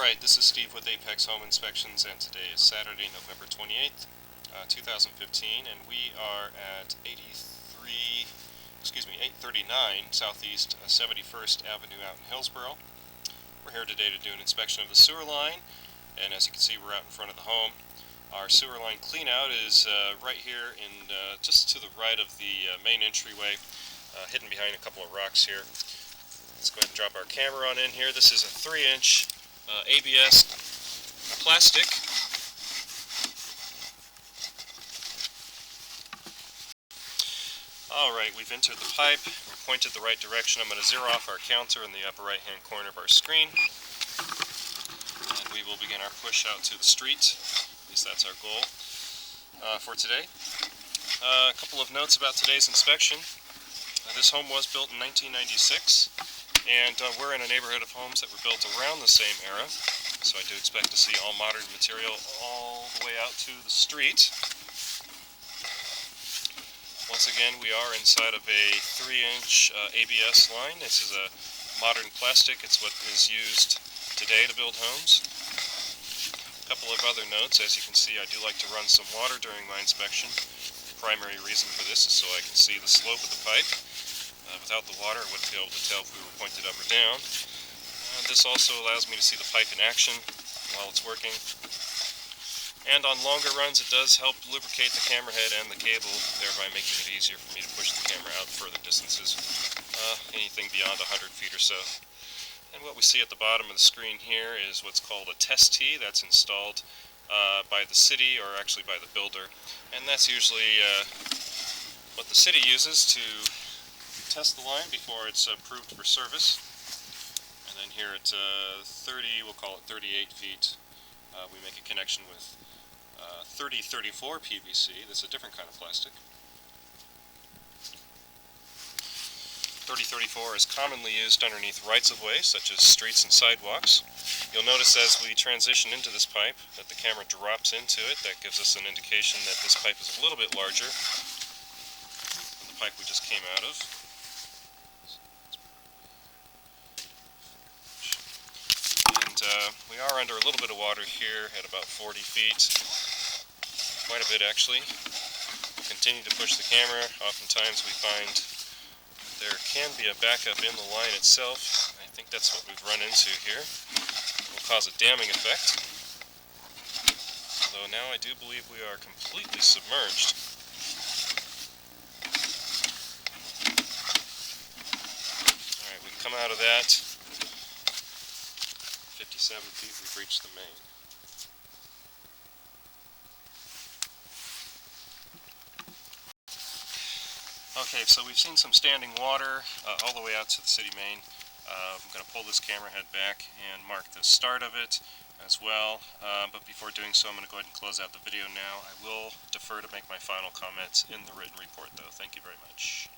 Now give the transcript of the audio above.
Alright, this is Steve with Apex Home Inspections, and today is Saturday, November 28th, 2015, and we are at 839 Southeast 71st Avenue out in Hillsborough. We're here today to do an inspection of the sewer line, and as you can see, we're out in front of the home. Our sewer line cleanout is right here, in just to the right of the main entryway, hidden behind a couple of rocks here. Let's go ahead and drop our camera on in here. This is a 3-inch ABS plastic. Alright, we've entered the pipe. We're pointed the right direction. I'm going to zero off our counter in the upper right hand corner of our screen. And we will begin our push out to the street. At least that's our goal for today. A couple of notes about today's inspection. This home was built in 1996. And we're in a neighborhood of homes that were built around the same era, so I do expect to see all modern material all the way out to the street. Once again, we are inside of a 3-inch ABS line. This is a modern plastic. It's what is used today to build homes. A couple of other notes. As you can see, I do like to run some water during my inspection. The primary reason for this is so I can see the slope of the pipe. Without the water, I wouldn't be able to tell if we were pointed up or down. This also allows me to see the pipe in action while it's working. And on longer runs, it does help lubricate the camera head and the cable, thereby making it easier for me to push the camera out further distances, anything beyond 100 feet or so. And what we see at the bottom of the screen here is what's called a test tee that's installed by the city, or actually by the builder. And that's usually what the city uses to test the line before it's approved for service. And then here at we'll call it 38 feet, we make a connection with 3034 PVC. This is a different kind of plastic. 3034 is commonly used underneath rights-of-way, such as streets and sidewalks. You'll notice as we transition into this pipe that the camera drops into it. That gives us an indication that this pipe is a little bit larger than the pipe we just came out of. We are under a little bit of water here at about 40 feet, quite a bit actually. We'll continue to push the camera. Oftentimes we find there can be a backup in the line itself. I think that's what we've run into here. It will cause a damming effect. Although now I do believe we are completely submerged. Alright, we come out of that. 57 feet, we've reached the main. Okay, so we've seen some standing water all the way out to the city main. I'm going to pull this camera head back and mark the start of it as well. But before doing so, I'm going to go ahead and close out the video now. I will defer to make my final comments in the written report, though. Thank you very much.